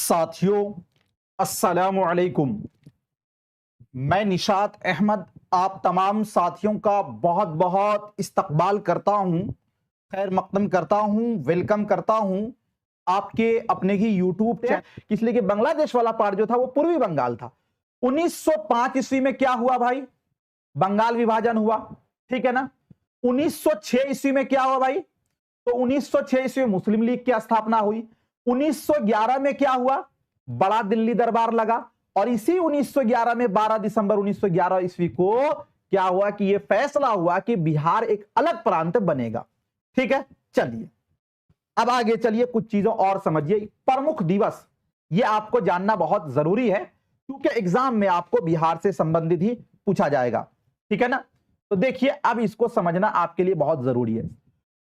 साथियों अस्सलामु अलैकुम। मैं निशात अहमद आप तमाम साथियों का बहुत बहुत इस्तकबाल करता हूं, खैर मकदम करता हूं, वेलकम करता हूं आपके अपने ही यूट्यूब चैनल। इसलिए कि बांग्लादेश वाला पार्ट जो था वो पूर्वी बंगाल था। 1905 ईस्वी में क्या हुआ भाई? बंगाल विभाजन हुआ, ठीक है ना। 1906 ईस्वी में क्या हुआ भाई? तो 1906 ईस्वी में मुस्लिम लीग की स्थापना हुई। 1911 में क्या हुआ? बड़ा दिल्ली दरबार लगा। और इसी 1911 में 12 दिसंबर 1911 ईस्वी को क्या हुआ कि यह फैसला हुआ कि बिहार एक अलग प्रांत बनेगा। ठीक है, चलिए अब आगे चलिए, कुछ चीजों और समझिए। प्रमुख दिवस ये आपको जानना बहुत जरूरी है, क्योंकि एग्जाम में आपको बिहार से संबंधित ही पूछा जाएगा, ठीक है ना। तो देखिए, अब इसको समझना आपके लिए बहुत जरूरी है।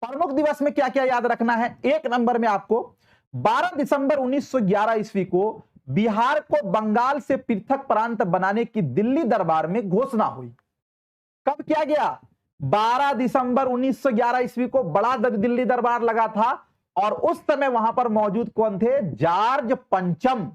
प्रमुख दिवस में क्या क्या याद रखना है। एक नंबर में आपको 12 दिसंबर 1911 ईस्वी को बिहार को बंगाल से पृथक प्रांत बनाने की दिल्ली दरबार में घोषणा हुई। कब किया गया? 12 दिसंबर 1911 ईस्वी को बड़ा दिल्ली दरबार लगा था, और उस समय वहां पर मौजूद कौन थे? जॉर्ज पंचम।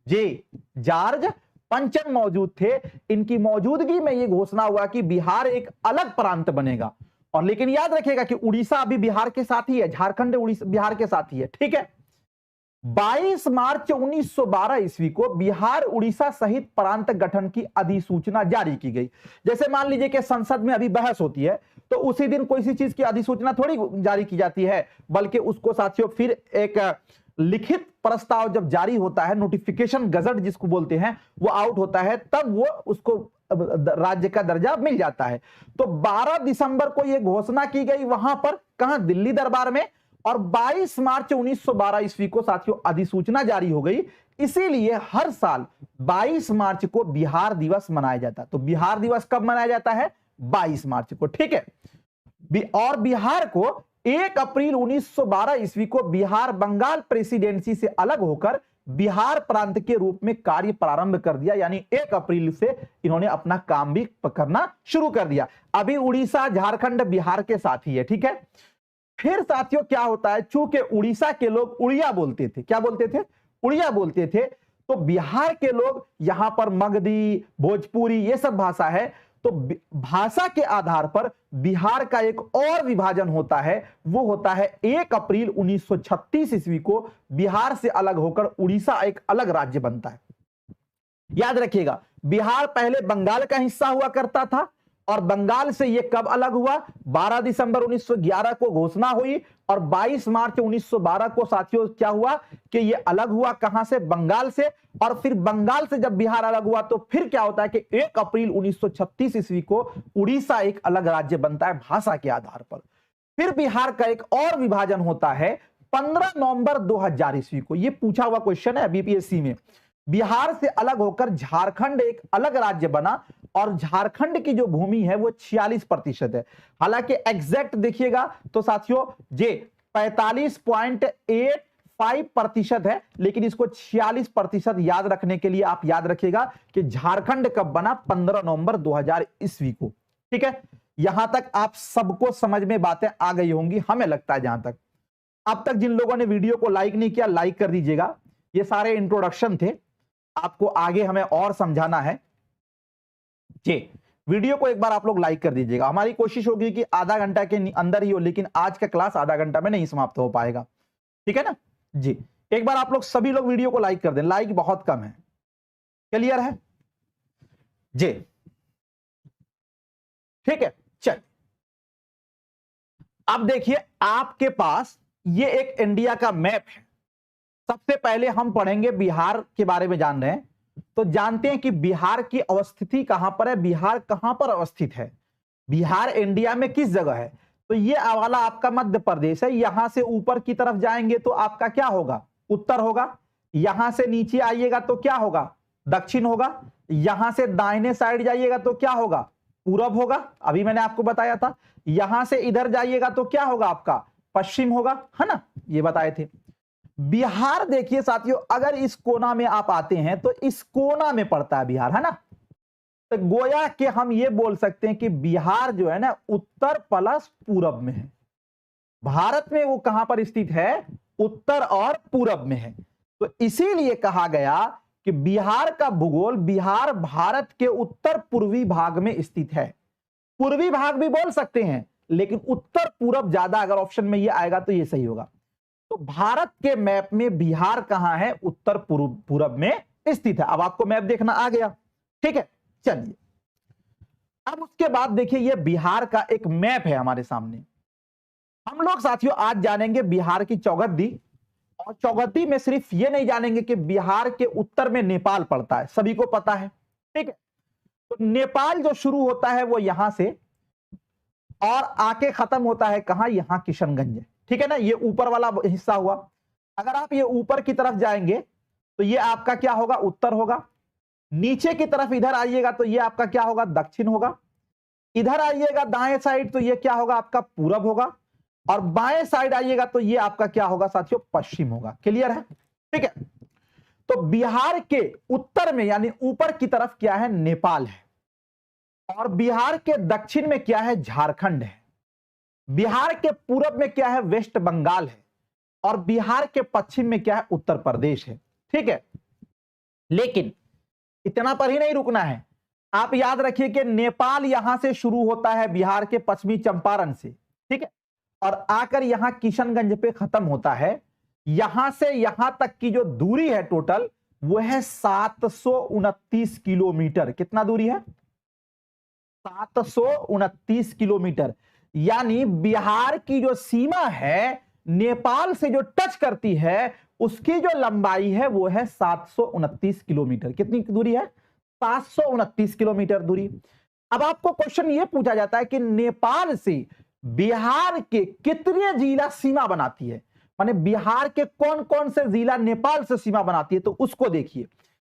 जॉर्ज पंचम मौजूद थे। इनकी मौजूदगी में यह घोषणा हुआ कि बिहार एक अलग प्रांत बनेगा। और लेकिन याद रखिएगा कि उड़ीसा अभी बिहार के साथ ही है, झारखंड उड़ीसा बिहार के साथ ही है, ठीक है। 22 मार्च 1912 ईस्वी को बिहार उड़ीसा सहित प्रांत गठन की अधिसूचना जारी की गई। जैसे मान लीजिए कि संसद में अभी बहस होती है, तो उसी दिन कोई सी चीज की अधिसूचना थोड़ी जारी की जाती है, बल्कि उसको साथियों फिर एक लिखित प्रस्ताव जब जारी होता है, नोटिफिकेशन गजट जिसको बोलते हैं, वो आउट होता है, तब वो उसको राज्य का दर्जा मिल जाता है। तो 12 दिसंबर को यह घोषणा की गई, वहां पर कहां? दिल्ली दरबार में। और 22 मार्च 1912 ईस्वी को साथियों अधिसूचना जारी हो गई। इसीलिए हर साल 22 मार्च को बिहार दिवस मनाया जाता है। तो बिहार दिवस कब मनाया जाता है? 22 मार्च को, ठीक है। और बिहार को 1 अप्रैल 1912 ईस्वी को बिहार बंगाल प्रेसिडेंसी से अलग होकर बिहार प्रांत के रूप में कार्य प्रारंभ कर दिया। यानी 1 अप्रैल से इन्होंने अपना काम भी करना शुरू कर दिया। अभी उड़ीसा झारखंड बिहार के साथ ही है, ठीक है। फिर साथियों क्या होता है, चूंकि उड़ीसा के लोग उड़िया बोलते थे, क्या बोलते थे? उड़िया बोलते थे। तो बिहार के लोग यहां पर मगधी, भोजपुरी, ये सब भाषा है। तो भाषा के आधार पर बिहार का एक और विभाजन होता है, वो होता है 1 अप्रैल 1936 ईस्वी को बिहार से अलग होकर उड़ीसा एक अलग राज्य बनता है। याद रखिएगा, बिहार पहले बंगाल का हिस्सा हुआ करता था, और बंगाल से यह कब अलग हुआ? 12 दिसंबर 1911 को घोषणा हुई, और 22 मार्च 1912 को साथियों क्या हुआ कि यह अलग हुआ। कहां से? बंगाल से। और फिर बंगाल से जब बिहार अलग हुआ, तो फिर क्या होता है कि 1 अप्रैल 1936 ईस्वी को उड़ीसा एक अलग राज्य बनता है भाषा के आधार पर। फिर बिहार का एक और विभाजन होता है 15 नवंबर 2000 ईस्वी को। यह पूछा हुआ क्वेश्चन है बीपीएससी में। बिहार से अलग होकर झारखंड एक अलग राज्य बना, और झारखंड की जो भूमि है वो 46% है। हालांकि एग्जैक्ट देखिएगा तो साथियों जे 45.85% है, लेकिन इसको 46% याद रखने के लिए आप याद रखिएगा कि झारखंड कब बना? 15 नवंबर 2000 ईस्वी को, ठीक है। यहां तक आप सबको समझ में बातें आ गई होंगी, हमें लगता है। जहां तक अब तक जिन लोगों ने वीडियो को लाइक नहीं किया, लाइक कर दीजिएगा। ये सारे इंट्रोडक्शन थे, आपको आगे हमें और समझाना है जी। वीडियो को एक बार आप लोग लाइक कर दीजिएगा। हमारी कोशिश होगी कि आधा घंटा के अंदर ही हो, लेकिन आज का क्लास आधा घंटा में नहीं समाप्त हो पाएगा, ठीक है ना जी। एक बार आप लोग सभी लोग वीडियो को लाइक कर दें, लाइक बहुत कम है। क्लियर है जी? ठीक है, चल अब देखिए, आपके पास ये एक इंडिया का मैप है। सबसे पहले हम पढ़ेंगे बिहार के बारे में जान रहे हैं, तो जानते हैं कि बिहार की अवस्थिति कहां पर है। बिहार कहां पर अवस्थित है? बिहार इंडिया में किस जगह है? तो ये वाला आपका मध्य प्रदेश है। यहां से ऊपर की तरफ जाएंगे तो आपका क्या होगा? उत्तर होगा। यहां से नीचे आइएगा तो क्या होगा? दक्षिण होगा। यहां से दाहिने साइड जाइएगा तो क्या होगा? पूरब होगा, अभी मैंने आपको बताया था। यहां से इधर जाइएगा तो क्या होगा? आपका पश्चिम होगा, है ना, ये बताए थे। बिहार देखिए साथियों, अगर इस कोना में आप आते हैं तो इस कोना में पड़ता है बिहार, है ना। तो गोया कि हम ये बोल सकते हैं कि बिहार जो है ना उत्तर प्लस पूरब में है। भारत में वो कहां पर स्थित है? उत्तर और पूरब में है। तो इसीलिए कहा गया कि बिहार का भूगोल, बिहार भारत के उत्तर पूर्वी भाग में स्थित है। पूर्वी भाग भी बोल सकते हैं, लेकिन उत्तर पूरब ज्यादा, अगर ऑप्शन में ये आएगा तो ये सही होगा। तो भारत के मैप में बिहार कहां है? उत्तर पूरब में स्थित है। अब आपको मैप देखना आ गया, ठीक है। चलिए अब उसके बाद देखिए, ये बिहार का एक मैप है हमारे सामने। हम लोग साथियों आज जानेंगे बिहार की चौगद्दी, और चौगद्दी में सिर्फ ये नहीं जानेंगे कि बिहार के उत्तर में नेपाल पड़ता है, सभी को पता है, ठीक है। तो नेपाल जो शुरू होता है वो यहां से और आके खत्म होता है कहां? यहां किशनगंज, ठीक है ना। ये ऊपर वाला हिस्सा हुआ। अगर आप ये ऊपर की तरफ जाएंगे तो ये आपका क्या होगा? उत्तर होगा। नीचे की तरफ इधर आइएगा तो ये आपका क्या होगा? दक्षिण होगा। इधर आइएगा दाएं साइड तो ये क्या होगा? आपका पूरब होगा। और बाएं साइड आइएगा तो ये आपका क्या होगा साथियों? पश्चिम होगा। क्लियर है? ठीक है। तो बिहार के उत्तर में यानी ऊपर की तरफ क्या है? नेपाल है। और बिहार के दक्षिण में क्या है? झारखंड है। बिहार के पूरब में क्या है? वेस्ट बंगाल है। और बिहार के पश्चिम में क्या है? उत्तर प्रदेश है। ठीक है। लेकिन इतना पर ही नहीं रुकना है, आप याद रखिए कि नेपाल यहां से शुरू होता है बिहार के पश्चिमी चंपारण से, ठीक है, और आकर यहां किशनगंज पे खत्म होता है। यहां से यहां तक की जो दूरी है टोटल वो है 729 किलोमीटर। कितना दूरी है? 729 किलोमीटर। यानी बिहार की जो सीमा है नेपाल से जो टच करती है उसकी जो लंबाई है वो है 729 किलोमीटर। कितनी दूरी है? 729 किलोमीटर दूरी। अब आपको क्वेश्चन ये पूछा जाता है कि नेपाल से बिहार के कितने जिला सीमा बनाती है, माने बिहार के कौन कौन से जिला नेपाल से सीमा बनाती है, तो उसको देखिए।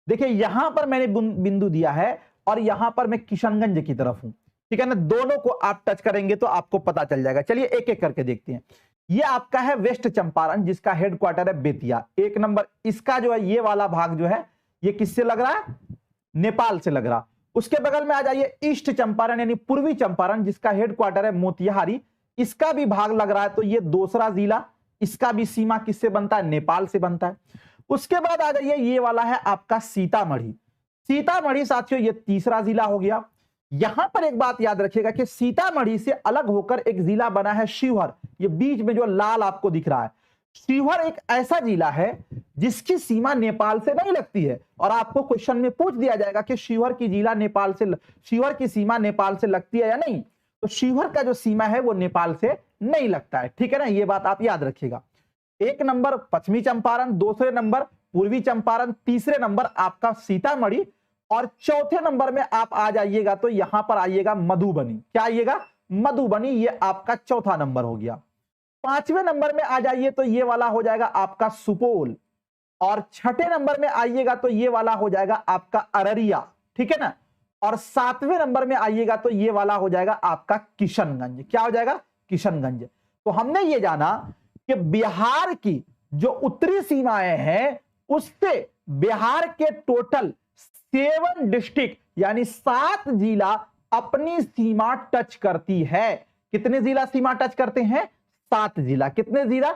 देखिए यहां पर मैंने बिंदु दिया है और यहां पर मैं किशनगंज की तरफ हूं, ठीक है ना। दोनों को आप टच करेंगे तो आपको पता चल जाएगा। चलिए एक एक करके देखते हैं। ये आपका है वेस्ट चंपारण जिसका हेडक्वार्टर है बेतिया, एक नंबर। इसका जो है ये वाला भाग जो है ये किससे लग रहा है? नेपाल से लग रहा। उसके बगल में आ जाइए ईस्ट चंपारण यानी पूर्वी चंपारण जिसका हेडक्वार्टर है मोतिहारी, इसका भी भाग लग रहा है। तो ये दूसरा जिला, इसका भी सीमा किससे बनता है? नेपाल से बनता है। उसके बाद आ जाइए ये वाला है आपका सीतामढ़ी। सीतामढ़ी साथियों ये तीसरा जिला हो गया। यहां पर एक बात याद रखिएगा कि सीतामढ़ी से अलग होकर एक जिला बना है शिवहर। ये बीच में जो लाल आपको दिख रहा है, शिवहर एक ऐसा जिला है जिसकी सीमा नेपाल से नहीं लगती है। और आपको क्वेश्चन में पूछ दिया जाएगा कि शिवहर की जिला नेपाल से, शिवहर की सीमा नेपाल से लगती है या नहीं, तो शिवहर का जो सीमा है वो नेपाल से नहीं लगता है, ठीक है ना। ये बात आप याद रखिएगा। एक नंबर पश्चिमी चंपारण, दूसरे नंबर पूर्वी चंपारण, तीसरे नंबर आपका सीतामढ़ी, और चौथे नंबर में आप आ जाइएगा तो यहां पर आइएगा मधुबनी। क्या आइएगा? मधुबनी। ये आपका चौथा नंबर हो गया। पांचवें नंबर में आ जाइए तो ये वाला हो जाएगा आपका सुपौल, और छठे नंबर में आइएगा तो ये वाला हो जाएगा आपका अररिया, ठीक है ना। और सातवें नंबर में आइएगा तो ये वाला हो जाएगा आपका किशनगंज। क्या हो जाएगा? किशनगंज। तो हमने ये जाना कि बिहार की जो उत्तरी सीमाएं हैं उससे बिहार के टोटल 7 डिस्ट्रिक्ट यानी 7 जिला अपनी सीमा टच करती है। कितने जिला सीमा टच करते हैं? 7 जिला। कितने जिला?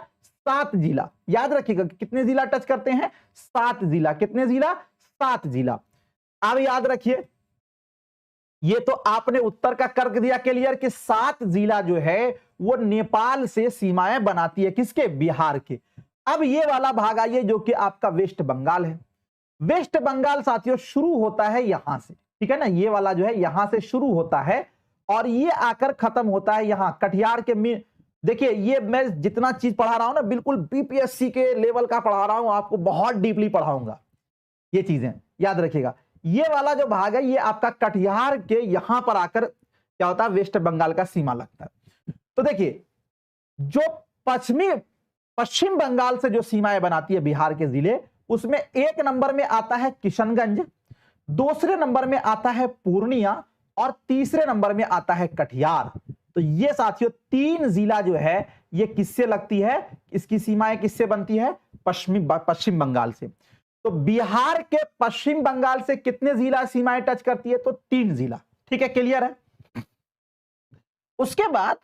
7 जिला। याद रखिएगा कितने जिला टच करते हैं? 7 जिला। कितने जिला? 7 जिला। अब याद रखिए ये तो आपने उत्तर का कर दिया क्लियर कि 7 जिला जो है वो नेपाल से सीमाएं बनाती है। किसके? बिहार के। अब ये वाला भाग आइए जो कि आपका वेस्ट बंगाल है। वेस्ट बंगाल साथियों शुरू होता है यहां से, ठीक है ना। ये वाला जो है यहां से शुरू होता है और ये आकर खत्म होता है यहां कटिहार के में। देखिए ये मैं जितना चीज पढ़ा रहा हूं ना बिल्कुल बीपीएससी के लेवल का पढ़ा रहा हूं, आपको बहुत डीपली पढ़ाऊंगा ये चीजें, याद रखिएगा। ये वाला जो भाग है ये आपका कटिहार के यहां पर आकर क्या होता है? वेस्ट बंगाल का सीमा लगता है। तो देखिए जो पश्चिम बंगाल से जो सीमाएं बनाती है बिहार के जिले, उसमें एक नंबर में आता है किशनगंज, दूसरे नंबर में आता है पूर्णिया, और तीसरे नंबर में आता है कटिहार। तो ये साथियों 3 जिला जो है ये किससे लगती है? इसकी सीमाएं किससे बनती है? पश्चिम बंगाल से। तो बिहार के पश्चिम बंगाल से कितने जिला सीमाएं टच करती है? तो 3 जिला। ठीक है, क्लियर है। उसके बाद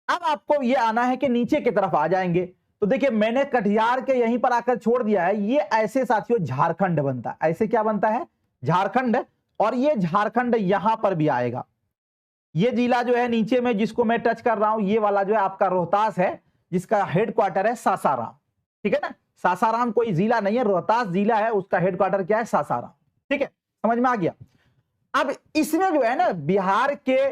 अब आपको यह आना है कि नीचे की तरफ आ जाएंगे तो देखिए मैंने कटिहार के यहीं पर आकर छोड़ दिया है, ये ऐसे साथियों झारखंड बनता है, ऐसे क्या बनता है, झारखंड। और ये झारखंड यहां पर भी आएगा। ये जिला जो है नीचे में जिसको मैं टच कर रहा हूं, ये वाला जो है आपका रोहतास है, जिसका हेडक्वार्टर है सासाराम। ठीक है ना, सासाराम कोई जिला नहीं है, रोहतास जिला है, उसका हेडक्वार्टर क्या है, सासाराम। ठीक है, समझ में आ गया। अब इसमें जो है ना, बिहार के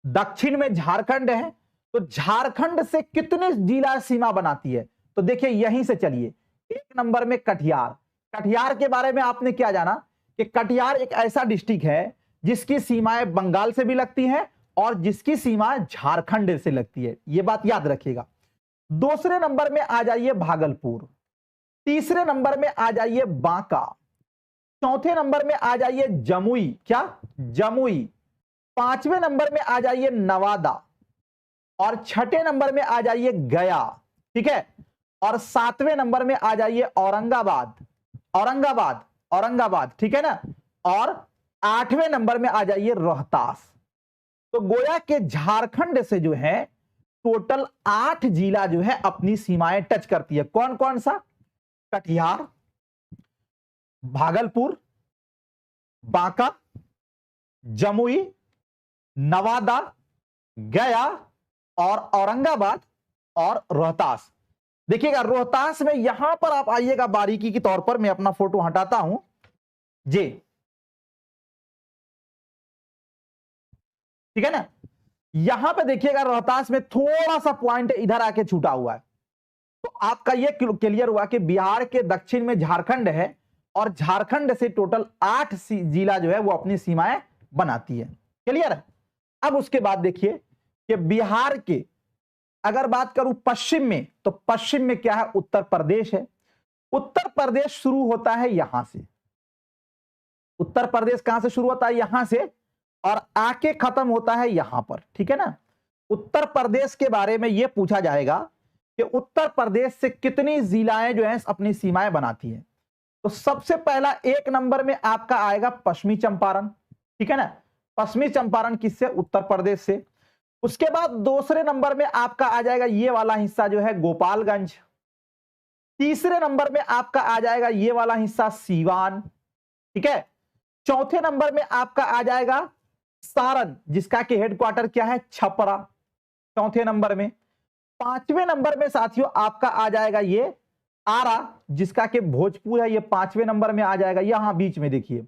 दक्षिण में झारखंड है, तो झारखंड से कितने जिला सीमा बनाती है, तो देखिए यहीं से चलिए। एक नंबर में कटिहार। कटिहार के बारे में आपने क्या जाना कि कटिहार एक ऐसा डिस्ट्रिक्ट है जिसकी सीमाएं बंगाल से भी लगती हैं और जिसकी सीमा झारखंड से लगती है, यह बात याद रखिएगा। दूसरे नंबर में आ जाइए भागलपुर, तीसरे नंबर में आ जाइए बांका, चौथे नंबर में आ जाइए जमुई, क्या जमुई, पांचवें नंबर में आ जाइए नवादा, और छठे नंबर में आ जाइए गया। ठीक है, और सातवें नंबर में आ जाइए औरंगाबाद, औरंगाबाद, औरंगाबाद। ठीक है ना, और आठवें नंबर में आ जाइए रोहतास। तो गोया के झारखंड से जो है टोटल 8 जिला जो है अपनी सीमाएं टच करती है। कौन कौन सा, कटिहार, भागलपुर, बांका, जमुई, नवादा, गया और औरंगाबाद और रोहतास। देखिएगा रोहतास में यहां पर आप आइएगा, बारीकी के तौर पर मैं अपना फोटो हटाता हूं जी। ठीक है ना, यहां पे देखिएगा रोहतास में थोड़ा सा पॉइंट इधर आके छूटा हुआ है। तो आपका ये क्लियर हुआ कि बिहार के दक्षिण में झारखंड है और झारखंड से टोटल 8 जिला जो है वो अपनी सीमाएं बनाती है। क्लियर है। अब उसके बाद देखिए कि बिहार के अगर बात करूं पश्चिम में, तो पश्चिम में क्या है, उत्तर प्रदेश है। उत्तर प्रदेश शुरू होता है यहां से, उत्तर प्रदेश कहां से शुरू होता है, यहां से, और आके खत्म होता है यहां पर। ठीक है ना, उत्तर प्रदेश के बारे में यह पूछा जाएगा कि उत्तर प्रदेश से कितनी जिलाएं जो है अपनी सीमाएं बनाती है। तो सबसे पहला एक नंबर में आपका आएगा पश्चिमी चंपारण। ठीक है ना, पश्चिमी चंपारण किससे, उत्तर प्रदेश से। उसके बाद दूसरे नंबर में आपका आ जाएगा ये वाला हिस्सा जो है गोपालगंज। तीसरे नंबर में आपका आ जाएगा ये वाला हिस्सा सीवान। ठीक है, चौथे नंबर में आपका आ जाएगा सारण, जिसका कि हेडक्वार्टर क्या है, छपरा, चौथे नंबर में। पांचवें नंबर में साथियों आपका आ जाएगा ये आरा, जिसका कि भोजपुर है, ये पांचवें नंबर में आ जाएगा, यहां बीच में देखिए।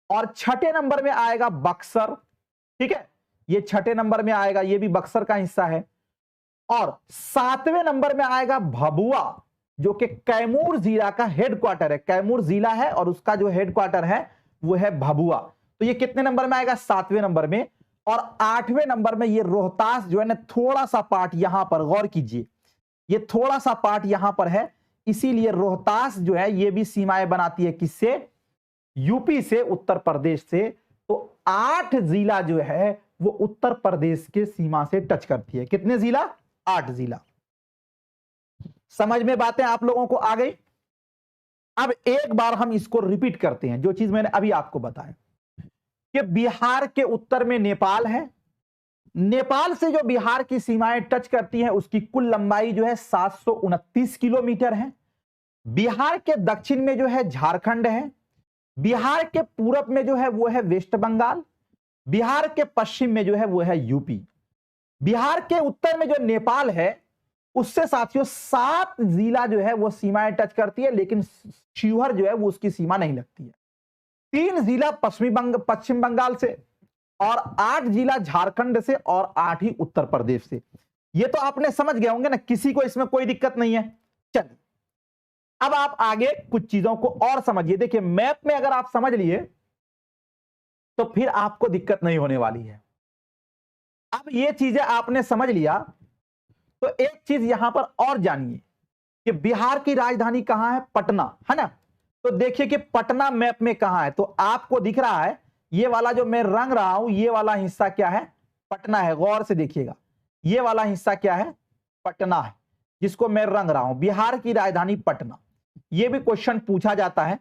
और छठे नंबर में आएगा बक्सर। ठीक है, ये छठे नंबर में आएगा, ये भी बक्सर का हिस्सा है। और सातवें नंबर में आएगा भभुआ, जो कि कैमूर जिला का हेडक्वार्टर है। कैमूर जिला है और उसका जो हेडक्वार्टर है वो है भभुआ। तो ये कितने नंबर में आएगा, सातवें नंबर में। और आठवें नंबर में ये रोहतास जो है ना, थोड़ा सा पार्ट यहां पर गौर कीजिए, ये थोड़ा सा पार्ट यहां पर है, इसीलिए रोहतास जो है ये भी सीमाएं बनाती है किससे, यूपी से, उत्तर प्रदेश से। तो 8 जिला जो है वो उत्तर प्रदेश के सीमा से टच करती है। कितने जिला, 8 जिला। समझ में बातें आप लोगों को आ गई। अब एक बार हम इसको रिपीट करते हैं, जो चीज मैंने अभी आपको बताया कि बिहार के उत्तर में नेपाल है। नेपाल से जो बिहार की सीमाएं टच करती हैं उसकी कुल लंबाई जो है 729 किलोमीटर है। बिहार के दक्षिण में जो है झारखंड है। बिहार के पूरब में जो है वो है वेस्ट बंगाल। बिहार के पश्चिम में जो है वो है यूपी। बिहार के उत्तर में जो नेपाल है उससे साथियों 7 जिला जो है वो सीमाएं टच करती है, लेकिन शिवहर जो है वो उसकी सीमा नहीं लगती है। 3 जिला पश्चिम बंगाल से और 8 जिला झारखंड से और 8 ही उत्तर प्रदेश से। ये तो आपने समझ गए होंगे ना, किसी को इसमें कोई दिक्कत नहीं है। चलिए अब आप आगे कुछ चीजों को और समझिए। देखिए मैप में अगर आप समझ लिए तो फिर आपको दिक्कत नहीं होने वाली है। अब ये चीजें आपने समझ लिया तो एक चीज यहां पर और जानिए कि बिहार की राजधानी कहां है, पटना, है ना। तो देखिए कि पटना मैप में कहां है, तो आपको दिख रहा है ये वाला जो मैं रंग रहा हूं, ये वाला हिस्सा क्या है, पटना है। गौर से देखिएगा, ये वाला हिस्सा क्या है, पटना है, जिसको मैं रंग रहा हूं। बिहार की राजधानी पटना, ये भी क्वेश्चन पूछा जाता है,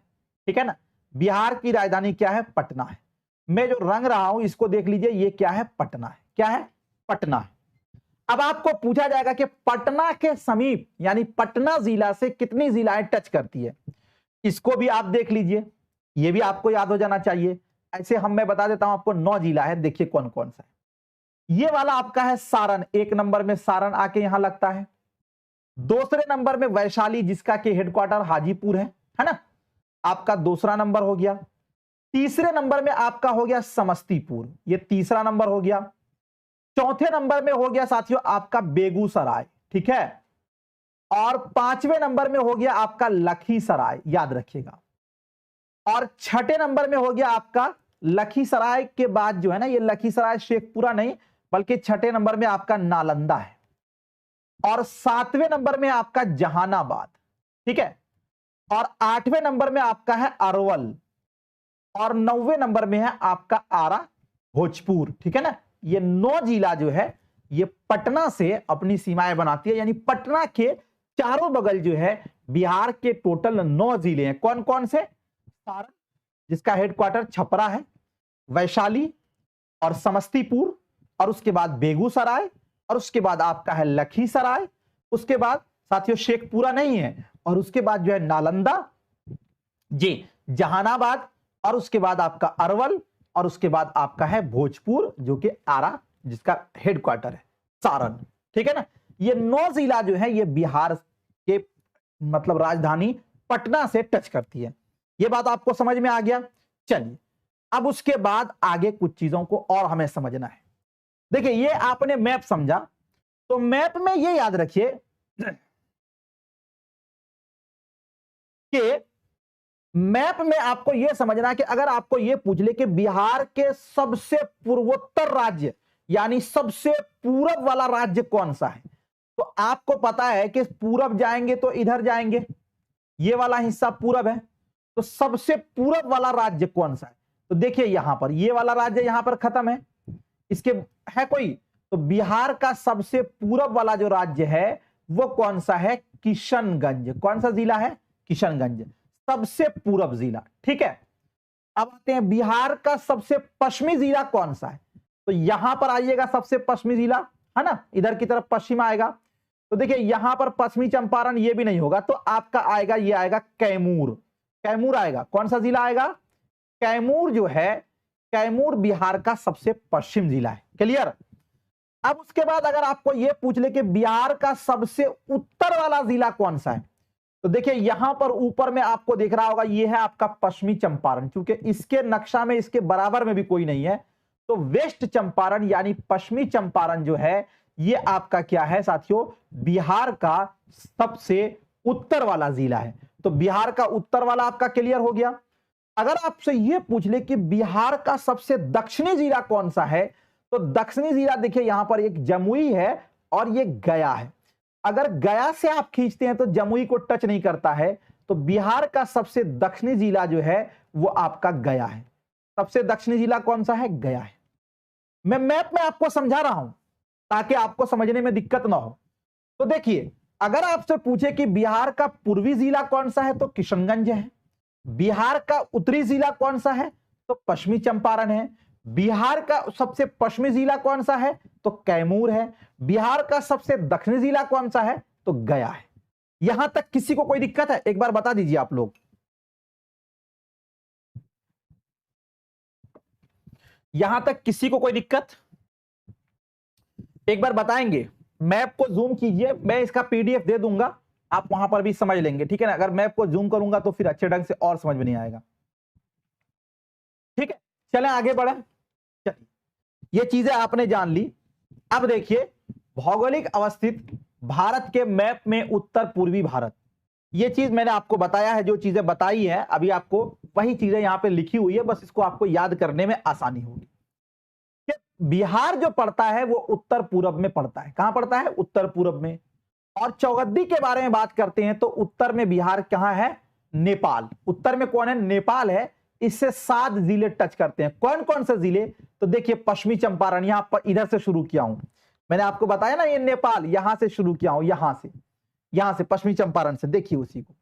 ठीक है ना। बिहार की राजधानी क्या है, पटना है। मैं जो रंग रहा हूं इसको देख लीजिए, ये क्या है, पटना है। क्या है, पटना है। अब आपको पूछा जाएगा कि पटना के समीप यानी पटना जिला से कितनी जिलाएं टच करती है, इसको भी आप देख लीजिए, ये भी आपको याद हो जाना चाहिए। ऐसे मैं बता देता हूं आपको 9 जिला है, देखिए कौन कौन सा है। ये वाला आपका है सारण, 1 नंबर में सारण आके यहां लगता है। दूसरे नंबर में वैशाली जिसका के हेडक्वार्टर हाजीपुर है ना, आपका दूसरा नंबर हो गया। तीसरे नंबर में आपका हो गया समस्तीपुर, ये तीसरा नंबर हो गया। चौथे नंबर में हो गया साथियों आपका बेगूसराय, ठीक है। और 5वें नंबर में हो गया आपका लखीसराय, याद रखिएगा। और 6ठे नंबर में हो गया आपका लखीसराय के बाद जो है ना, ये लखीसराय शेखपुरा नहीं बल्कि 6ठे नंबर में आपका नालंदा है। और 7वें नंबर में आपका जहानाबाद, ठीक है। और 8वें नंबर में आपका है अरवल। और 9वें नंबर में है आपका आरा भोजपुर, ठीक है ना। ये 9 जिला जो है ये पटना से अपनी सीमाएं बनाती है, यानी पटना के चारों बगल जो है बिहार के टोटल 9 जिले हैं। कौन कौन से? सारण जिसका हेडक्वार्टर छपरा है, वैशाली और समस्तीपुर, और उसके बाद बेगूसराय, और उसके बाद आपका है लखीसराय, उसके बाद साथियों शेखपुरा नहीं है, और उसके बाद जो है नालंदा जी, जहानाबाद, और उसके बाद आपका अरवल, और उसके बाद आपका है भोजपुर जो कि आरा जिसका हेडक्वार्टर है सारण, ठीक है ना। ये 9 जिला जो है ये बिहार के मतलब राजधानी पटना से टच करती है। ये बात आपको समझ में आ गया। चलिए अब उसके बाद आगे कुछ चीजों को और हमें समझना है। देखिए ये आपने मैप समझा, तो मैप में ये याद रखिए कि मैप में आपको यह समझना है कि अगर आपको यह पूछ ले कि बिहार के सबसे पूर्वोत्तर राज्य यानी सबसे पूरब वाला राज्य कौन सा है, तो आपको पता है कि पूरब जाएंगे तो इधर जाएंगे, ये वाला हिस्सा पूरब है, तो सबसे पूरब वाला राज्य कौन सा है? तो देखिए यहां पर ये वाला राज्य यहां पर खत्म है, इसके है कोई? तो बिहार का सबसे पूरब वाला जो राज्य है वो कौन सा है? किशनगंज। कौन सा जिला है? किशनगंज, सबसे पूरब जिला, ठीक है। अब आते हैं बिहार का सबसे पश्चिमी जिला कौन सा है, तो यहां पर आइएगा सबसे पश्चिमी जिला है ना, इधर की तरफ पश्चिम आएगा। तो देखिए यहां पर पश्चिमी चंपारण ये भी नहीं होगा, तो आपका आएगा ये आएगा कैमूर, कैमूर आएगा। कौन सा जिला आएगा? कैमूर जो है, कैमूर बिहार का सबसे पश्चिम जिला है। क्लियर? अब उसके बाद अगर आपको यह पूछ ले कि बिहार का सबसे उत्तर वाला जिला कौन सा है, तो देखिए यहां पर ऊपर में आपको दिख रहा होगा ये है आपका पश्चिमी चंपारण, क्योंकि इसके नक्शा में इसके बराबर में भी कोई नहीं है, तो वेस्ट चंपारण यानी पश्चिमी चंपारण जो है ये आपका क्या है साथियों? बिहार का सबसे उत्तर वाला जिला है। तो बिहार का उत्तर वाला आपका क्लियर हो गया। अगर आपसे यह पूछ ले कि बिहार का सबसे दक्षिणी जिला कौन सा है, तो दक्षिणी जिला देखिए यहां पर एक जमुई है और ये गया है। अगर गया से आप खींचते हैं तो जमुई को टच नहीं करता है, तो बिहार का सबसे दक्षिणी जिला जो है वो आपका गया है। सबसे दक्षिणी जिला कौन सा है? गया है। मैं मैप में आपको समझा रहा हूं ताकि आपको समझने में दिक्कत ना हो। तो देखिए अगर आपसे पूछे कि बिहार का पूर्वी जिला कौन सा है, तो किशनगंज है। बिहार का उत्तरी जिला कौन सा है, तो पश्चिमी चंपारण है। बिहार का सबसे पश्चिमी जिला कौन सा है, तो कैमूर है। बिहार का सबसे दक्षिणी जिला कौन सा है, तो गया है। यहां तक किसी को कोई दिक्कत है? एक बार बता दीजिए आप लोग। यहां तक किसी को कोई दिक्कत? एक बार बताएंगे। मैप को जूम कीजिए, मैं इसका पीडीएफ दे दूंगा, आप वहां पर भी समझ लेंगे, ठीक है ना। अगर मैप को जूम करूंगा तो फिर अच्छे ढंग से और समझ में नहीं आएगा, ठीक है। चलें आगे बढ़े। चलिए ये चीजें आपने जान ली। अब देखिए भौगोलिक अवस्थित भारत के मैप में उत्तर पूर्वी भारत, ये चीज मैंने आपको बताया है, जो चीजें बताई है अभी आपको वही चीजें यहां पे लिखी हुई है, बस इसको आपको याद करने में आसानी होगी। बिहार जो पड़ता है वो उत्तर पूरब में पड़ता है। कहां पड़ता है? उत्तर पूरब में। और चौगद्दी के बारे में बात करते हैं तो उत्तर में बिहार कहां है? नेपाल। उत्तर में कौन है? नेपाल है। इससे 7 जिले टच करते हैं। कौन कौन से जिले? तो देखिए पश्चिमी चंपारण, यहां पर इधर से शुरू किया हूं मैंने, आपको बताया ना ये नेपाल, यहां से शुरू किया हूं, यहां से पश्चिमी चंपारण से, देखिए उसी को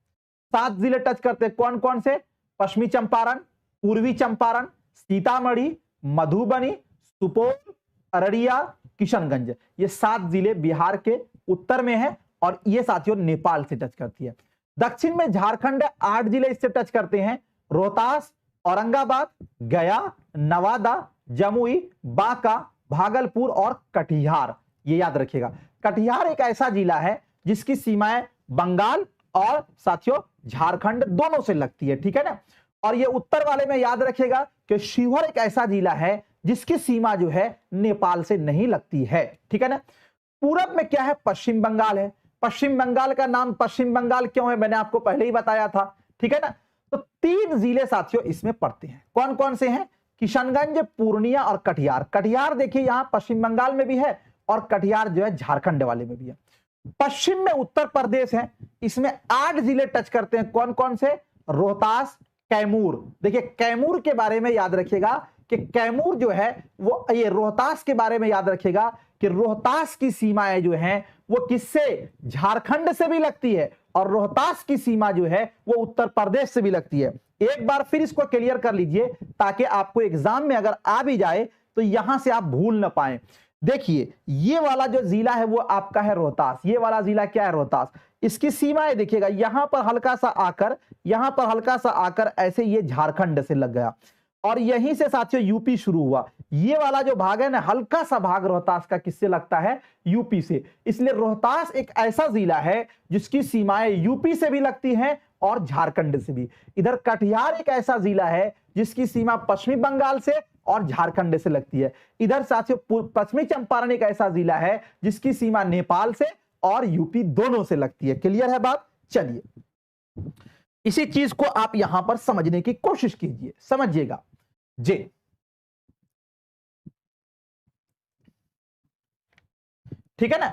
7 जिले टच करते हैं। कौन कौन से? पश्चिमी चंपारण, पूर्वी चंपारण, सीतामढ़ी, मधुबनी, सुपौल, अररिया, किशनगंज, ये 7 जिले बिहार के उत्तर में है और ये साथियों नेपाल से टच करती है। दक्षिण में झारखंड 8 जिले इससे टच करते हैं, रोहतास, औरंगाबाद, गया, नवादा, जमुई, बांका, भागलपुर और कटिहार। ये याद रखिएगा, कटिहार एक ऐसा जिला है जिसकी सीमाएं बंगाल और साथियों झारखंड दोनों से लगती है, ठीक है ना। और ये उत्तर वाले में याद रखिएगा कि शिवहर एक ऐसा जिला है जिसकी सीमा जो है नेपाल से नहीं लगती है, ठीक है ना। पूरब में क्या है, पश्चिम बंगाल है। पश्चिम बंगाल का नाम पश्चिम बंगाल क्यों है, मैंने आपको पहले ही बताया था, ठीक है ना। तो 3 जिले साथियों इसमें पड़ते हैं। कौन कौन से हैं, किशनगंज, पूर्णिया और कटिहार। कटिहार देखिए यहां पश्चिम बंगाल में भी है और कटिहार जो है झारखंड वाले में भी है। पश्चिम में उत्तर प्रदेश है, इसमें 8 जिले टच करते हैं। कौन कौन से, रोहतास, कैमूर। देखिए कैमूर के बारे में याद रखिएगा कि कैमूर जो है वो, ये रोहतास के बारे में याद रखिएगा कि रोहतास की सीमाएं जो हैं वो किससे, झारखंड से भी लगती है और रोहतास की सीमा जो है वो उत्तर प्रदेश से भी लगती है। एक बार फिर इसको क्लियर कर लीजिए ताकि आपको एग्जाम में अगर आ भी जाए तो यहां से आप भूल ना पाए। देखिए ये वाला जो जिला है वो आपका है रोहतास, ये वाला जिला क्या है, रोहतास। इसकी सीमाएं देखिएगा, यहां पर हल्का सा आकर, यहां पर हल्का सा आकर ऐसे ये झारखंड से लग गया और यहीं से साथियों यूपी शुरू हुआ। ये वाला जो भाग है ना, हल्का सा भाग रोहतास का किससे लगता है, यूपी से। इसलिए रोहतास एक ऐसा जिला है जिसकी सीमाएं यूपी से भी लगती हैं और झारखंड से भी। इधर कटिहार एक ऐसा जिला है जिसकी सीमा पश्चिमी बंगाल से और झारखंड से लगती है। इधर साथियों पश्चिमी चंपारण एक ऐसा जिला है जिसकी सीमा नेपाल से और यूपी दोनों से लगती है। क्लियर है बात, चलिए इसी चीज को आप यहां पर समझने की कोशिश कीजिए, समझिएगा जी। ठीक है ना।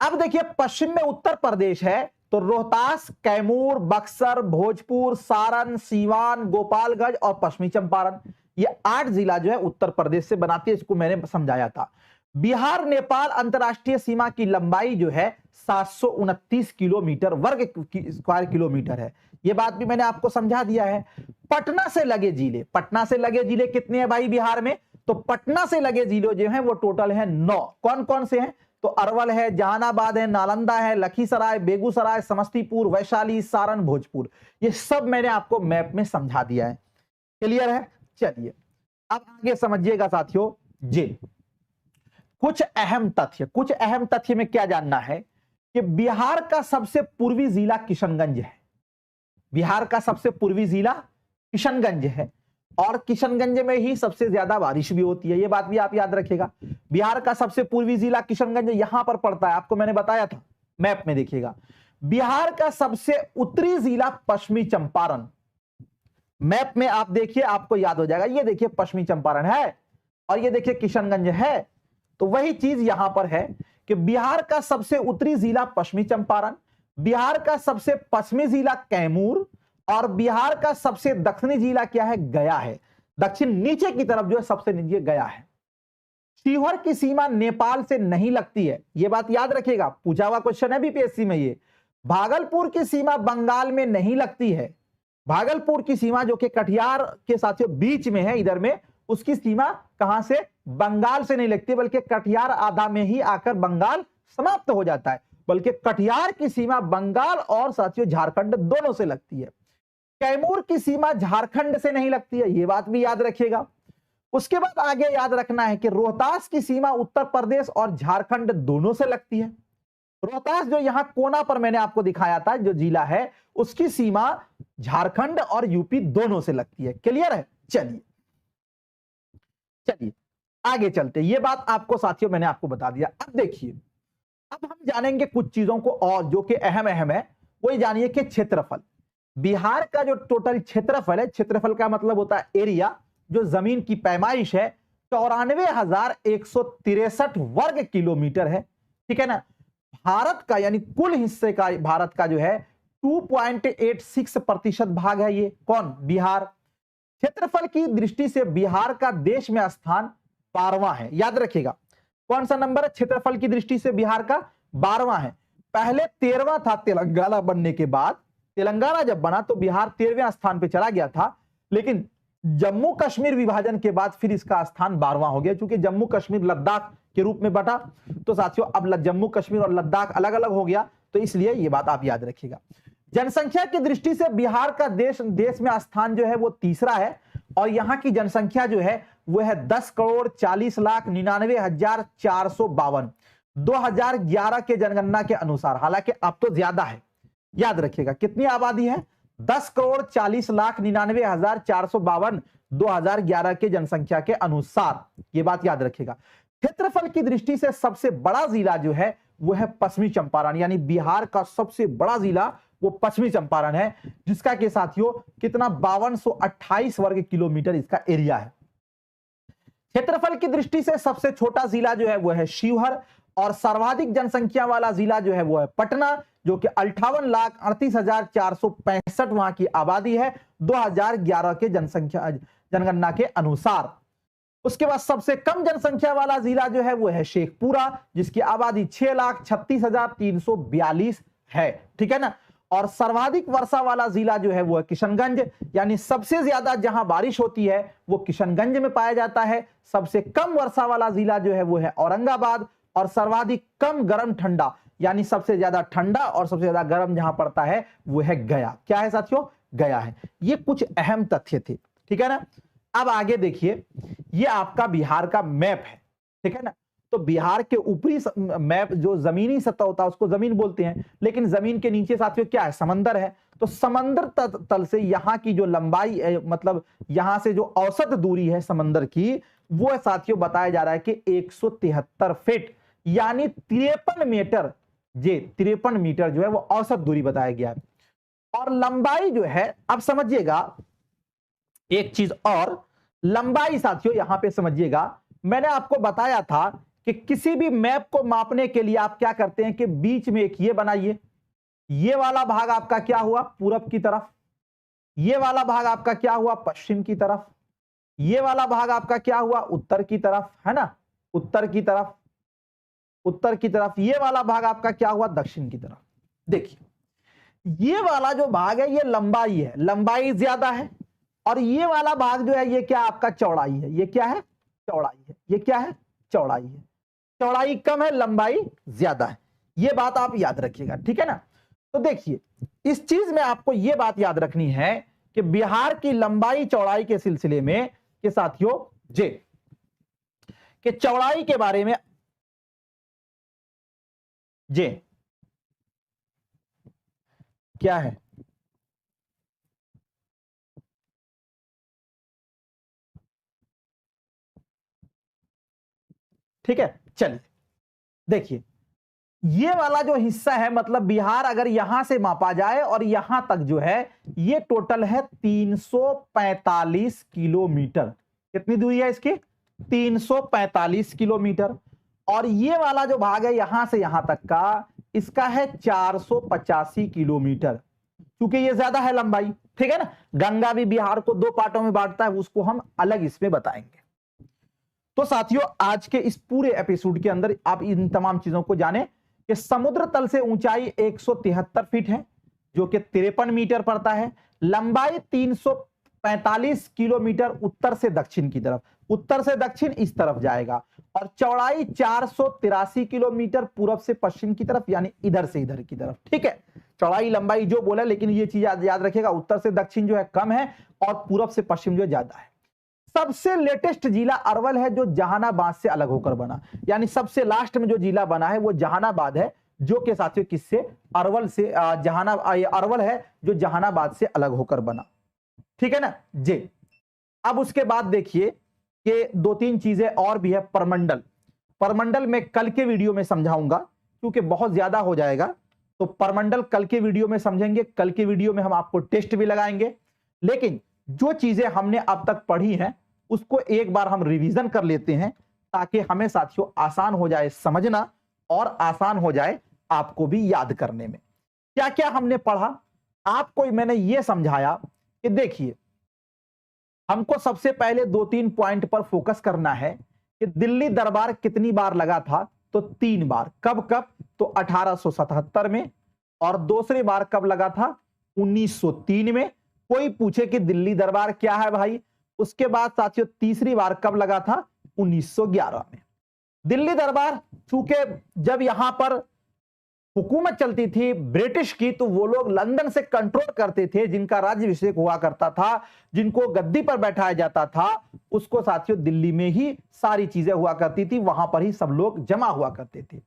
अब देखिए पश्चिम में उत्तर प्रदेश है तो रोहतास, कैमूर, बक्सर, भोजपुर, सारण, सीवान, गोपालगंज और पश्चिमी चंपारण, ये 8 जिला जो है उत्तर प्रदेश से बनाती है। इसको मैंने समझाया था। बिहार नेपाल अंतरराष्ट्रीय सीमा की लंबाई जो है 729 किलोमीटर वर्ग स्क्वायर किलोमीटर है। ये बात भी मैंने आपको समझा दिया है। पटना से लगे जिले, पटना से लगे जिले कितने हैं भाई बिहार में, तो पटना से लगे जिले जो हैं वो टोटल है 9। कौन कौन से हैं, तो अरवल है, जहानाबाद है, नालंदा है, लखीसराय, बेगूसराय, समस्तीपुर, वैशाली, सारण, भोजपुर। ये सब मैंने आपको मैप में समझा दिया है। क्लियर है, चलिए अब आगे समझिएगा साथियों जी। कुछ अहम तथ्य में क्या जानना है कि बिहार का सबसे पूर्वी जिला किशनगंज है। बिहार का सबसे पूर्वी जिला किशनगंज है और किशनगंज में ही सबसे ज्यादा बारिश भी होती है। ये बात भी आप याद रखिएगा। बिहार का सबसे पूर्वी जिला किशनगंज यहां पर पड़ता है, आपको मैंने बताया था, मैप में देखिएगा। बिहार का सबसे उत्तरी जिला पश्चिमी चंपारण, मैप में आप देखिए आपको याद हो जाएगा। ये देखिए पश्चिमी चंपारण है और ये देखिए किशनगंज है। तो वही चीज यहां पर है कि बिहार का सबसे उत्तरी जिला पश्चिमी चंपारण, बिहार का सबसे पश्चिमी जिला कैमूर और बिहार का सबसे दक्षिणी जिला क्या है, गया है। दक्षिण नीचे की तरफ जो है सबसे नीचे गया है। शिवहर की सीमा नेपाल से नहीं लगती है, यह बात याद रखिएगा, पूछा हुआ क्वेश्चन है बीपीएससी में ये। भागलपुर की सीमा बंगाल में नहीं लगती है। भागलपुर की सीमा जो कि कटिहार के साथियों बीच में है, इधर में, उसकी सीमा कहां से, बंगाल से नहीं लगती, बल्कि कटिहार आधा में ही आकर बंगाल समाप्त हो जाता है। बल्कि कटिहार की सीमा बंगाल और साथियों झारखंड दोनों से लगती है। कैमूर की सीमा झारखंड से नहीं लगती है, यह बात भी याद रखिएगा। उसके बाद आगे याद रखना है कि रोहतास की सीमा उत्तर प्रदेश और झारखंड दोनों से लगती है। रोहतास जो यहां कोना पर मैंने आपको दिखाया था जो जिला है, उसकी सीमा झारखंड और यूपी दोनों से लगती है। क्लियर है, चलिए आगे चलते। ये बात आपको साथियों मैंने आपको बता दिया। अब देखिए, अब हम जानेंगे कुछ चीजों को और जो कि अहम है। वही जानिए कि क्षेत्रफल, बिहार का जो टोटल क्षेत्रफल है, क्षेत्रफल का मतलब होता है एरिया, जो जमीन की पैमाइश है 94,163 वर्ग किलोमीटर है। ठीक है ना। भारत का यानी कुल हिस्से का भारत का जो है 2.86% भाग है ये कौन, बिहार। क्षेत्रफल की दृष्टि से बिहार का देश में स्थान 12वां है, याद रखिएगा। कौन सा नंबर है क्षेत्रफल की दृष्टि से बिहार का, 12वां है। पहले 13वां था तेलंगाना बनने के बाद। तेलंगाना जब बना तो बिहार 13वें स्थान पे चला गया था, लेकिन जम्मू कश्मीर विभाजन के बाद फिर इसका स्थान 12वां हो गया, क्योंकि जम्मू कश्मीर लद्दाख के रूप में बटा। तो साथियों अब जम्मू कश्मीर और लद्दाख अलग अलग हो गया, तो इसलिए यह बात आप याद रखिएगा। जनसंख्या की दृष्टि से बिहार का देश में स्थान जो है वो तीसरा है, और यहां की जनसंख्या जो है वो है 10,40,99,452 2011 के जनगणना के अनुसार। हालांकि अब तो ज्यादा है, याद रखिएगा कितनी आबादी है, 10,40,99,452 2011 के जनसंख्या के अनुसार, ये बात याद रखिएगा। क्षेत्रफल की दृष्टि से सबसे बड़ा जिला जो है वो है पश्चिमी चंपारण, यानी बिहार का सबसे बड़ा जिला वो पश्चिमी चंपारण है, जिसका के साथियों कितना 5228 वर्ग किलोमीटर इसका एरिया है। क्षेत्रफल की दृष्टि से सबसे छोटा जिला जो है वो है शिवहर, और सर्वाधिक जनसंख्या वाला जिला जो है वो है पटना, जो कि 58,38,465 वहां की आबादी है 2011 के जनगणना के अनुसार। उसके बाद सबसे कम जनसंख्या वाला जिला जो है वो है शेखपुरा, जिसकी आबादी 6,36,342 है, ठीक है ना। और सर्वाधिक वर्षा वाला जिला जो है वो है किशनगंज, यानी सबसे ज्यादा जहां बारिश होती है वो किशनगंज में पाया जाता है। सबसे कम वर्षा वाला जिला जो है वो है औरंगाबाद, और सर्वाधिक कम गर्म ठंडा, यानी सबसे ज्यादा ठंडा और सबसे ज्यादा गर्म जहां पड़ता है वो है गया। क्या है साथियों, गया है। ये कुछ अहम तथ्य थे, ठीक है ना। अब आगे देखिए, ये आपका बिहार का मैप है, ठीक है ना। तो बिहार के ऊपरी मैप जो जमीनी सतह होता है उसको जमीन बोलते हैं, लेकिन जमीन के नीचे साथियों क्या है, समंदर है। तो समंदर तल से यहाँ की जो लंबाई मतलब यहाँ से जो औसत दूरी है समंदर की, वो साथियों बताया जा रहा है कि 173 फीट, यानी 53 मीटर, जे 53 मीटर जो है वो औसत दूरी बताया गया है। और लंबाई जो है, अब समझिएगा एक चीज और, लंबाई साथियों यहां पे समझिएगा, मैंने आपको बताया था कि किसी भी मैप को मापने के लिए आप क्या करते हैं कि बीच में एक ये बनाइए, ये वाला भाग आपका क्या हुआ, पूरब की तरफ, ये वाला भाग आपका क्या हुआ, पश्चिम की तरफ, ये वाला भाग आपका क्या हुआ, उत्तर की तरफ, है ना, उत्तर की तरफ, उत्तर की तरफ, ये वाला भाग आपका क्या हुआ, दक्षिण की तरफ। देखिए ये वाला जो भाग है ये लंबाई है, लंबाई ज्यादा है, और ये वाला भाग जो है ये क्या आपका चौड़ाई है, ये क्या है, चौड़ाई है, ये क्या है, चौड़ाई है। चौड़ाई कम है, लंबाई ज्यादा है, ये बात आप याद रखिएगा, ठीक है ना। तो देखिए इस चीज में आपको ये बात याद रखनी है कि बिहार की लंबाई चौड़ाई के सिलसिले में के साथियों जे कि चौड़ाई के बारे में जे क्या है, ठीक है। चलिए देखिए ये वाला जो हिस्सा है, मतलब बिहार अगर यहां से मापा जाए और यहां तक जो है ये टोटल है 345 किलोमीटर। कितनी दूरी है इसकी, 345 किलोमीटर। और ये वाला जो भाग है यहां से यहां तक का, इसका है 485 किलोमीटर, क्योंकि ये ज्यादा है लंबाई, ठीक है ना। गंगा भी बिहार को 2 पार्टों में बांटता है, उसको हम अलग इसमें बताएंगे। तो साथियों आज के इस पूरे एपिसोड के अंदर आप इन तमाम चीजों को जाने कि समुद्र तल से ऊंचाई 173 फीट है, जो कि 53 मीटर पड़ता है। लंबाई 345 किलोमीटर उत्तर से दक्षिण की तरफ, उत्तर से दक्षिण इस तरफ जाएगा। और चौड़ाई 483 किलोमीटर पूरब से पश्चिम की तरफ, यानी इधर से इधर की तरफ, ठीक है। चौड़ाई लंबाई जो बोला, लेकिन ये चीज याद रखिएगा, उत्तर से दक्षिण जो है कम है और पूरब से पश्चिम जो है ज्यादा है। सबसे लेटेस्ट जिला अरवल है, जो जहानाबाद से अलग होकर बना, यानी सबसे लास्ट में जो जिला बना है वो जहानाबाद है, जो के साथियों किससे, अरवल से। अरवल है जो जहानाबाद से अलग होकर बना, ठीक है ना जी। अब उसके बाद देखिए कि 2-3 चीजें और भी है। परमंडल, परमंडल में कल के वीडियो में समझाऊंगा, क्योंकि बहुत ज्यादा हो जाएगा, तो परमंडल कल के वीडियो में समझेंगे। कल के वीडियो में हम आपको टेस्ट भी लगाएंगे, लेकिन जो चीजें हमने अब तक पढ़ी हैं उसको एक बार हम रिवीजन कर लेते हैं, ताकि हमें साथियों आसान हो जाए समझना और आसान हो जाए आपको भी याद करने में। क्या क्या हमने पढ़ा, आपको मैंने यह समझाया कि देखिए हमको सबसे पहले 2-3 पॉइंट पर फोकस करना है कि दिल्ली दरबार कितनी बार लगा था, तो 3 बार। कब कब, तो 1877 में, और दूसरी बार कब लगा था, 1903 में। कोई पूछे कि दिल्ली दरबार क्या है भाई, उसके बाद साथियों तीसरी बार कब लगा था? 1911 में। दिल्ली दरबार, चूंकि जब यहां पर हुकूमत चलती थी ब्रिटिश की, तो वो लोग लंदन से कंट्रोल करते थे, जिनका राज्याभिषेक हुआ करता था, जिनको गद्दी पर बैठाया जाता था, उसको साथियों दिल्ली में ही सारी चीजें हुआ करती थी, वहां पर ही सब लोग जमा हुआ करते थे।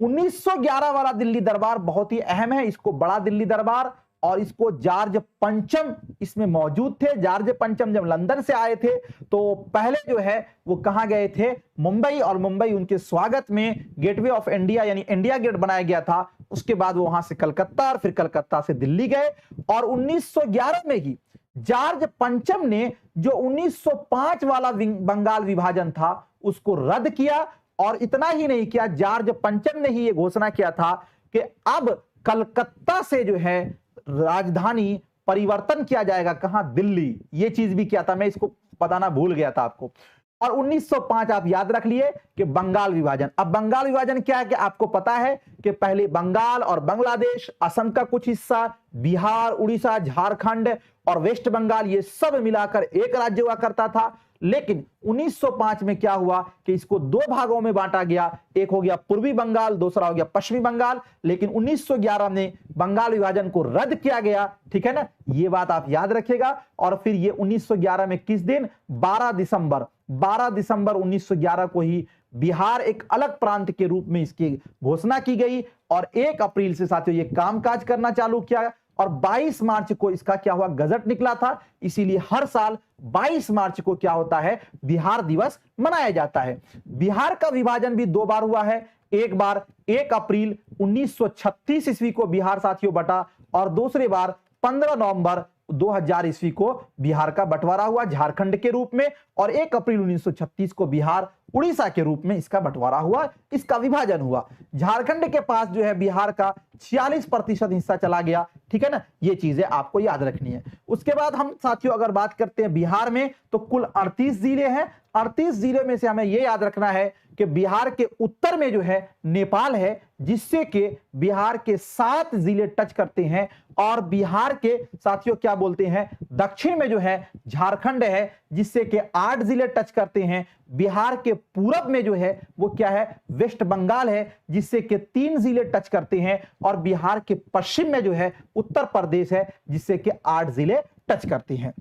1911 वाला दिल्ली दरबार बहुत ही अहम है, इसको बड़ा दिल्ली दरबार, और इसको जॉर्ज पंचम इसमें मौजूद थे। जॉर्ज पंचम जब लंदन से आए थे तो पहले जो है वो कहां गए थे? मुंबई, और मुंबई उनके स्वागत में गेटवे ऑफ इंडिया यानी इंडिया गेट बनाया गया था। उसके बाद वो वहां से कलकत्ता, और फिर कलकत्ता से दिल्ली गए, और 1911 में ही जॉर्ज पंचम ने जो 1905 वाला बंगाल विभाजन था उसको रद्द किया, और इतना ही नहीं किया, जॉर्ज पंचम ने ही ये घोषणा किया था कि अब कलकत्ता से जो है राजधानी परिवर्तन किया जाएगा, कहां? दिल्ली। ये चीज भी किया था, मैं इसको बताना भूल गया था आपको। और 1905 आप याद रख लिए कि बंगाल विभाजन। अब बंगाल विभाजन क्या है कि आपको पता है कि पहले बंगाल और बांग्लादेश, असम का कुछ हिस्सा, बिहार, उड़ीसा, झारखंड और वेस्ट बंगाल, ये सब मिलाकर एक राज्य हुआ करता था। लेकिन 1905 में क्या हुआ कि इसको दो भागों में बांटा गया, एक हो गया पूर्वी बंगाल, दूसरा हो गया पश्चिमी बंगाल। लेकिन 1911 में बंगाल विभाजन को रद्द किया गया, ठीक है ना, ये बात आप याद रखिएगा। और फिर ये 1911 में किस दिन? 12 दिसंबर 1911 को ही बिहार एक अलग प्रांत के रूप में इसकी घोषणा की गई, और 1 अप्रैल से साथियों ये कामकाज करना चालू किया, और 22 मार्च को इसका क्या हुआ? गजट निकला था। इसीलिए हर साल 22 मार्च को क्या होता है? बिहार दिवस मनाया जाता है। बिहार का विभाजन भी 2 बार हुआ है। एक बार 1 अप्रैल 1936 ईस्वी को बिहार साथियों बटा, और दूसरी बार 15 नवंबर 2000 ईस्वी को बिहार का बंटवारा हुआ झारखंड के रूप में, और 1 अप्रैल 1936 को बिहार उड़ीसा के रूप में इसका बंटवारा हुआ, इसका विभाजन हुआ। झारखंड के पास जो है बिहार का 46% हिस्सा चला गया, ठीक है ना, ये चीजें आपको याद रखनी है। उसके बाद हम साथियों अगर बात करते हैं बिहार में, तो कुल 38 जिले हैं। 38 जिले में से हमें यह याद रखना है कि बिहार के उत्तर में जो है नेपाल है, जिससे कि बिहार के 7 जिले टच करते हैं, और बिहार के साथियों क्या बोलते हैं, दक्षिण में जो है झारखंड है, जिससे कि 8 जिले टच करते हैं। बिहार के पूरब में जो है वो क्या है? वेस्ट बंगाल है, जिससे कि 3 जिले टच करते हैं, और बिहार के पश्चिम में जो है उत्तर प्रदेश है, जिससे कि 8 जिले टच करते हैं।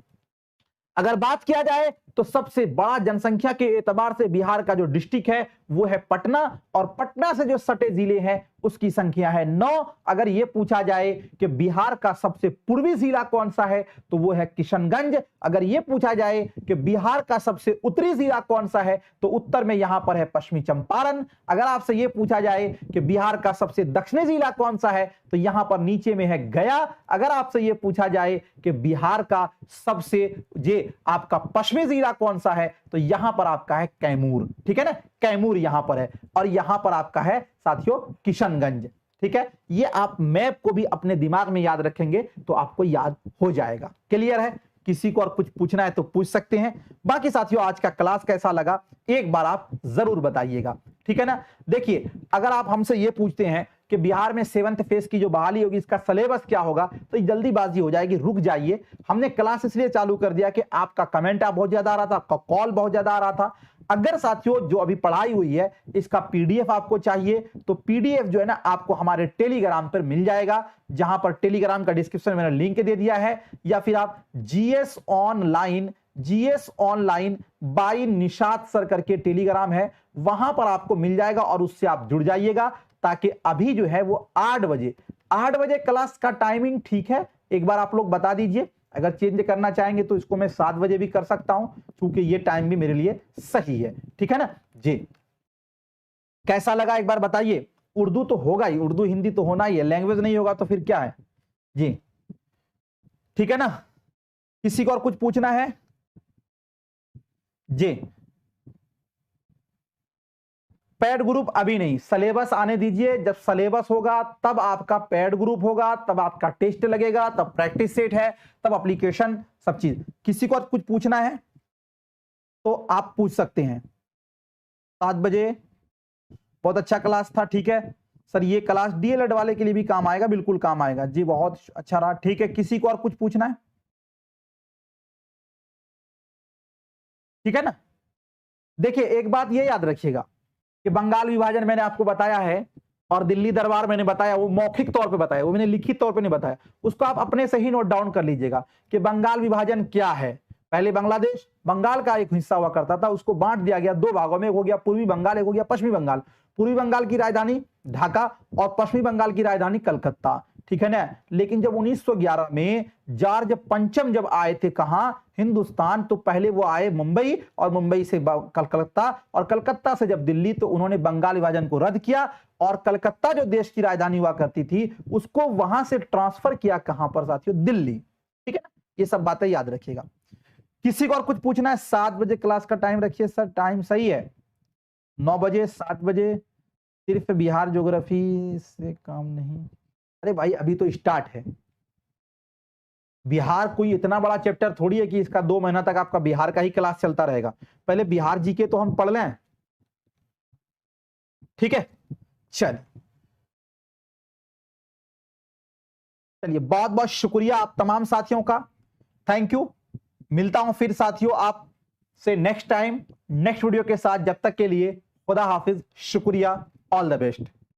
अगर बात किया जाए तो सबसे बड़ा जनसंख्या के एतबार से बिहार का जो डिस्ट्रिक्ट है वो है पटना, और पटना से जो सटे जिले हैं उसकी संख्या है 9। अगर ये पूछा जाए कि बिहार का सबसे पूर्वी जिला कौन सा है तो वो है किशनगंज। अगर ये पूछा जाए कि बिहार का सबसे उत्तरी जिला कौन सा है तो उत्तर में यहां पर है पश्चिमी चंपारण। अगर आपसे ये पूछा जाए कि बिहार का सबसे दक्षिणी जिला कौन सा है तो यहां पर नीचे में है गया। अगर आपसे ये पूछा जाए कि बिहार का सबसे आपका पश्चिमी जिला कौन सा है तो यहां पर आपका है कैमूर, ठीक है ना, कैमूर यहां पर है, और यहां पर आपका है साथियों किशनगंज, ठीक है। ये आप मैप को भी अपने दिमाग में याद रखेंगे तो आपको याद हो जाएगा। क्लियर है? किसी को और कुछ पूछना है तो पूछ सकते हैं। बाकी साथियों आज का क्लास कैसा लगा एक बार आप जरूर बताइएगा, ठीक है ना। देखिए अगर आप हमसे ये पूछते हैं कि बिहार में 7th फेज की जो बहाली होगी इसका सिलेबस क्या होगा तो जल्दीबाजी हो जाएगी, रुक जाइए। हमने क्लास इसलिए चालू कर दिया कि आपका कमेंट बहुत ज्यादा आ रहा था, आपका कॉल बहुत ज्यादा आ रहा था। अगर साथियों जो अभी पढ़ाई हुई है इसका पीडीएफ आपको चाहिए तो पीडीएफ जो है ना आपको हमारे टेलीग्राम पर मिल जाएगा, जहां पर टेलीग्राम का डिस्क्रिप्शन में मैंने लिंक दे दिया है, या फिर आप GS online buy Nishat sir करके टेलीग्राम है, वहां पर आपको मिल जाएगा और उससे आप जुड़ जाइएगा, ताकि अभी जो है वो 8 बजे क्लास का टाइमिंग ठीक है। एक बार आप लोग बता दीजिए, अगर चेंज करना चाहेंगे तो इसको मैं 7 बजे भी कर सकता हूं, क्योंकि ये टाइम भी मेरे लिए सही है, ठीक है ना जी। कैसा लगा एक बार बताइए। उर्दू तो होगा ही, उर्दू हिंदी तो होना ही है, लैंग्वेज नहीं होगा तो फिर क्या है जी, ठीक है ना। किसी को और कुछ पूछना है जी? पैड ग्रुप अभी नहीं, सिलेबस आने दीजिए, जब सिलेबस होगा तब आपका पैड ग्रुप होगा, तब आपका टेस्ट लगेगा, तब प्रैक्टिस सेट है, तब एप्लीकेशन, सब चीज। किसी को कुछ पूछना है तो आप पूछ सकते हैं। 7 बजे बहुत अच्छा क्लास था, ठीक है सर, ये क्लास डीएलएड वाले के लिए भी काम आएगा, बिल्कुल काम आएगा जी, बहुत अच्छा रहा, ठीक है। किसी को और कुछ पूछना है? ठीक है ना। देखिए एक बात ये याद रखिएगा कि बंगाल विभाजन मैंने आपको बताया है और दिल्ली दरबार मैंने बताया, वो मौखिक तौर पे बताया, वो मैंने लिखित तौर पे नहीं बताया। उसको आप अपने से ही नोट डाउन कर लीजिएगा कि बंगाल विभाजन क्या है। पहले बांग्लादेश बंगाल का एक हिस्सा हुआ करता था, उसको बांट दिया गया दो भागों में, एक हो गया पूर्वी बंगाल, एक हो गया पश्चिमी बंगाल। पूर्वी बंगाल की राजधानी ढाका और पश्चिमी बंगाल की राजधानी कलकत्ता, ठीक है ना। लेकिन जब 1911 में जॉर्ज पंचम जब आए थे कहां, हिंदुस्तान, तो पहले वो आए मुंबई और मुंबई से कलकत्ता और कलकत्ता से जब दिल्ली, तो उन्होंने बंगाल विभाजन को रद्द किया और कलकत्ता जो देश की राजधानी हुआ करती थी उसको वहां से ट्रांसफर किया कहां पर साथियों, दिल्ली। ठीक है ना, ये सब बातें याद रखिएगा। किसी को और कुछ पूछना है? 7 बजे क्लास का टाइम रखिए सर, टाइम सही है 9 बजे 7 बजे, सिर्फ बिहार ज्योग्राफी से काम नहीं। अरे भाई अभी तो स्टार्ट है, बिहार कोई इतना बड़ा चैप्टर थोड़ी है कि इसका 2 महीना तक आपका बिहार का ही क्लास चलता रहेगा। पहले बिहार जीके तो हम पढ़ लें, ठीक है। चलिए बहुत बहुत शुक्रिया आप तमाम साथियों का, थैंक यू। मिलता हूं फिर साथियों आप से नेक्स्ट टाइम नेक्स्ट वीडियो के साथ। जब तक के लिए खुदा हाफिज, शुक्रिया, ऑल द बेस्ट।